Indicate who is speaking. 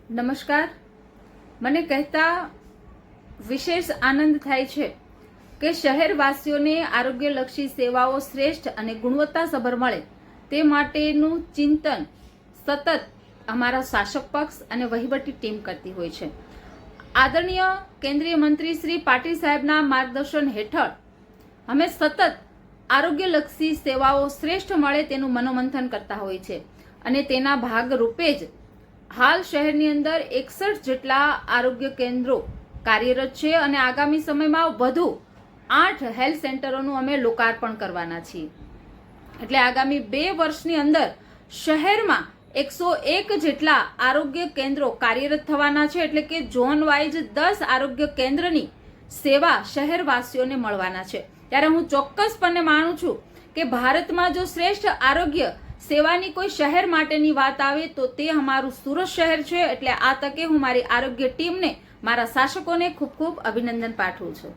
Speaker 1: નમસ્કાર. મને કહેતા વિશેષ આનંદ થાય છે કે શહેરવાસીઓને આરોગ્યલક્ષી સેવાઓ શ્રેષ્ઠ અને ગુણવત્તાસભર મળે તે માટેનું ચિંતન સતત અમારા શાસક પક્ષ અને વહીવટી ટીમ કરતી હોય છે. આદરણીય કેન્દ્રીય મંત્રી શ્રી પાટીલ સાહેબના માર્ગદર્શન હેઠળ અમે સતત આરોગ્યલક્ષી સેવાઓ શ્રેષ્ઠ મળે તેનું મનોમંથન કરતા હોય છે અને તેના ભાગરૂપે જ હાલ શહેરની અંદર 61 જેટલા આરોગ્ય કેન્દ્રો કાર્યરત છે અને આગામી સમયમાં વધુ 8 હેલ્થ સેન્ટરોનું અમે લોકાર્પણ કરવાના છીએ. એટલે આગામી 2 વર્ષની અંદર શહેરમાં 101 જેટલા આરોગ્ય કેન્દ્રો કાર્યરત થવાના છે. એટલે કે ઝોન વાઇઝ 10 આરોગ્ય કેન્દ્રની સેવા શહેરવાસીઓને મળવાના છે. ત્યારે હું ચોક્કસપણે માનું છું કે ભારતમાં જો શ્રેષ્ઠ આરોગ્ય સેવાની કોઈ શહેર માટેની વાત આવે તો તે અમારું સુરત શહેર છે. એટલે આ તકે હું મારી આરોગ્ય ટીમને, મારા શાસકોને ખૂબ ખૂબ અભિનંદન પાઠવું છું.